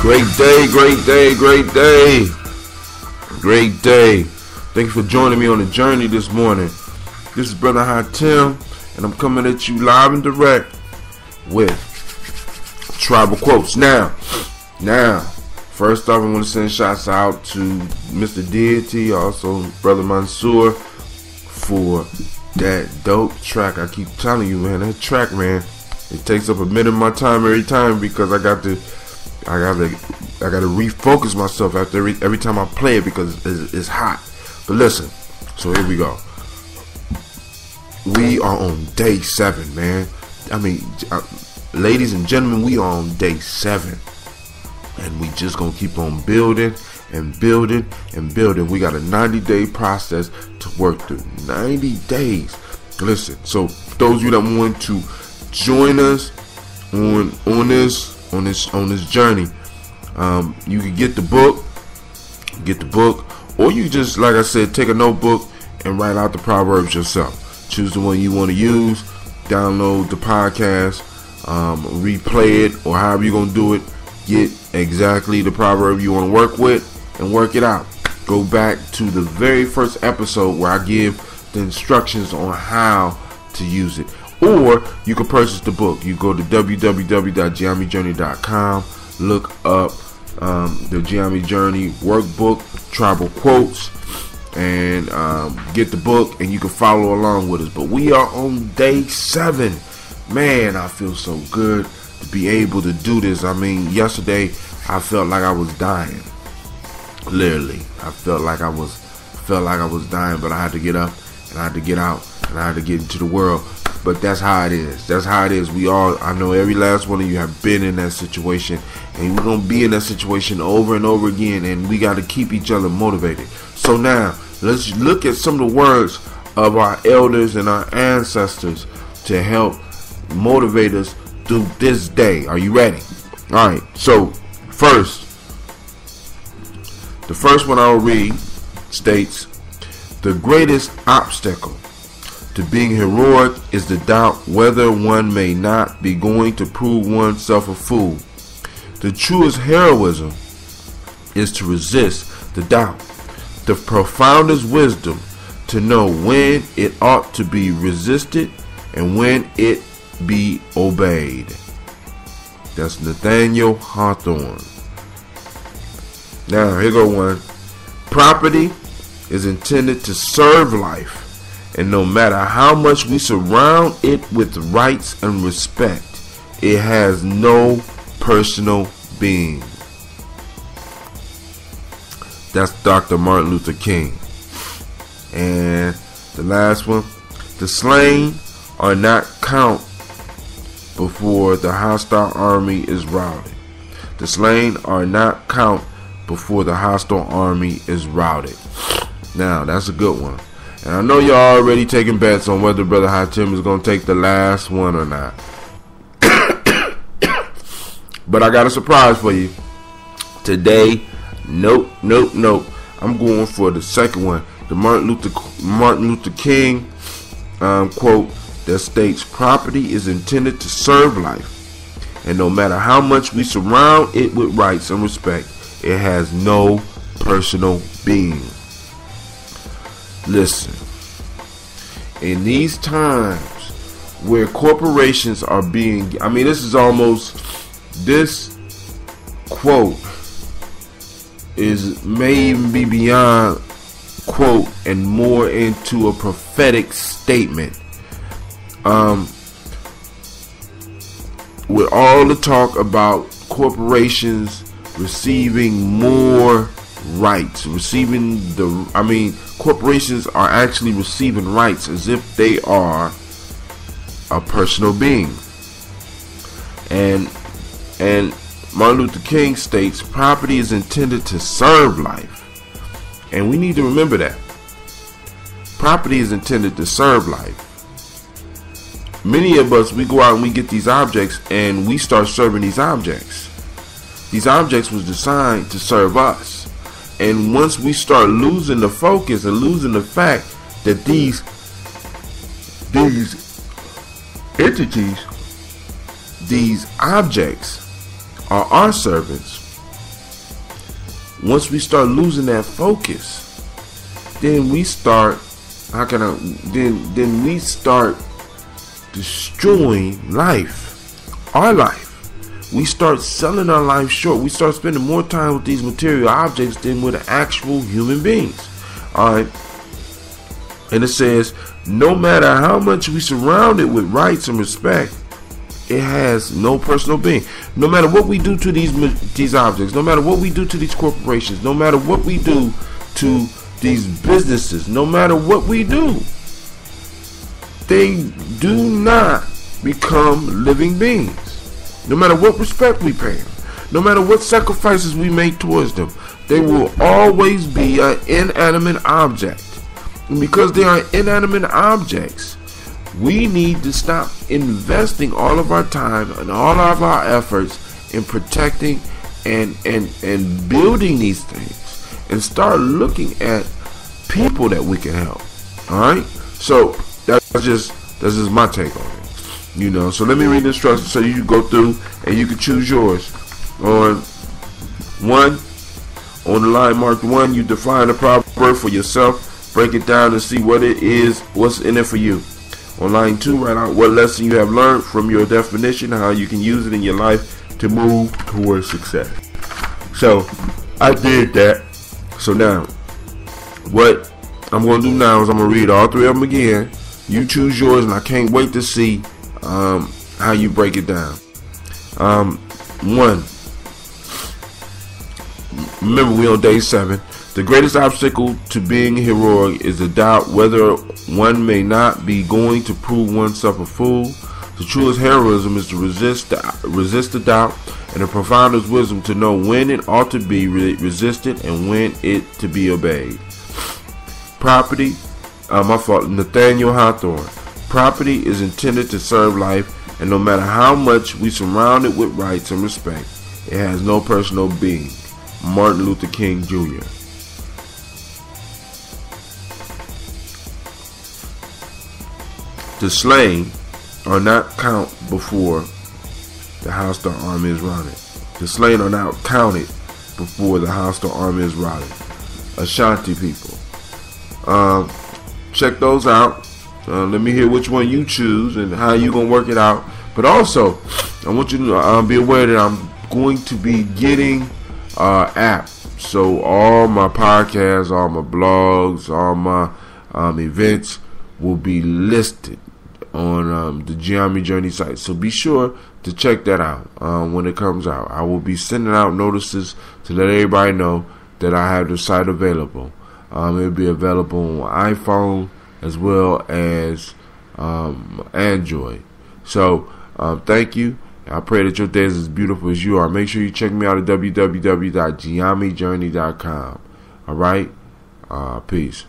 Great day, great day, great day. Great day. Thank you for joining me on the journey this morning. This is Brother Hawthorne, and I'm coming at you live and direct with tribal quotes. Now, first off, I want to send shouts out to Mr. Deity, also Brother Mansour, for that dope track. I keep telling you, man, that track, man, it takes up a minute of my time every time because I gotta refocus myself after every time I play it because it's hot. But listen, so here we go. We are on day 7, man. I mean, ladies and gentlemen, we are on day 7, and we just gonna keep on building and building and building. We got a 90-day process to work through. 90 days. Listen, so those of you that want to join us on this journey, you can get the book, or you just, like I said, take a notebook and write out the proverbs yourself. Choose the one you want to use, download the podcast, replay it, or however you're gonna do it. Get exactly the proverb you want to work with and work it out. Go back to the very first episode where I give the instructions on how to use it. Or you can purchase the book. You go to www.ujamaa.com, look up the Ujamaa Journey workbook, tribal quotes, and get the book, and you can follow along with us. But we are on day 7. Man, I feel so good to be able to do this. I mean, yesterday I felt like I was dying. Literally, I felt like I was dying, but I had to get up and I had to get out and I had to get into the world. But that's how it is. That's how it is. We all, I know every last one of you have been in that situation, and we're going to be in that situation over and over again, and we got to keep each other motivated. So now, let's look at some of the words of our elders and our ancestors to help motivate us through this day. Are you ready? All right. So, the first one I'll read states, the greatest obstacle to being heroic is the doubt whether one may not be going to prove oneself a fool. The truest heroism is to resist the doubt. The profoundest wisdom to know when it ought to be resisted and when it be obeyed. That's Nathaniel Hawthorne. Now, here go one. Property is intended to serve life, and no matter how much we surround it with rights and respect, it has no personal being. That's Dr. Martin Luther King. And the last one, the slain are not count before the hostile army is routed. The slain are not count before the hostile army is routed. Now, that's a good one. And I know y'all already taking bets on whether Brother Hawthorne is going to take the last one or not. But I got a surprise for you. Today, nope. I'm going for the second one. The Martin Luther King quote that states, property is intended to serve life, and no matter how much we surround it with rights and respect, it has no personal being. Listen, in these times where corporations are being, this quote is may even be beyond quote and more into a prophetic statement. With all the talk about corporations receiving more rights, corporations are actually receiving rights as if they are a personal being. And Martin Luther King states, property is intended to serve life. And we need to remember that. Property is intended to serve life. Many of us, we go out and we get these objects and we start serving these objects. These objects was designed to serve us. And once we start losing the focus and losing the fact that these entities, these objects are our servants, once we start losing that focus, then we start, then we start destroying life, our life. We start selling our life short. We start spending more time with these material objects than with actual human beings. Alright. And it says, no matter how much we surround it with rights and respect, it has no personal being. No matter what we do to these objects, no matter what we do to these corporations, no matter what we do to these businesses, no matter what we do, they do not become living beings. No matter what respect we pay them, no matter what sacrifices we make towards them, they will always be an inanimate object. And because they are inanimate objects, we need to stop investing all of our time and all of our efforts in protecting and building these things, and start looking at people that we can help. Alright? So that's just my take on it. You know, so let me read the instructions so you can go through and you can choose yours. On the line marked 1, you define a proverb for yourself, break it down and see what it is, what's in it for you. On line 2, write out what lesson you have learned from your definition, how you can use it in your life to move towards success. So I did that. So now what I'm going to do now is I'm going to read all 3 of them again. You choose yours, and I can't wait to see how you break it down. 1. Remember, we on day 7. The greatest obstacle to being heroic is the doubt whether one may not be going to prove oneself a fool. The truest heroism is to resist the doubt, and the profoundest wisdom to know when it ought to be resisted and when it to be obeyed. Property, Nathaniel Hawthorne. Property is intended to serve life, and no matter how much we surround it with rights and respect, it has no personal being. Martin Luther King Jr. The slain are not count before the hostile army is routed. The slain are not counted before the hostile army is routed. Ashanti people. Check those out. Let me hear which one you choose and how you gonna work it out. But also, I want you to be aware that I'm going to be getting app. So all my podcasts, all my blogs, all my events will be listed on the Ujamaa Journey site. So be sure to check that out when it comes out. I will be sending out notices to let everybody know that I have the site available. It'll be available on iPhone as well as Android. So thank you. I pray that your day is as beautiful as you are. Make sure you check me out at www.ujamaa.journey.com. All right? Peace.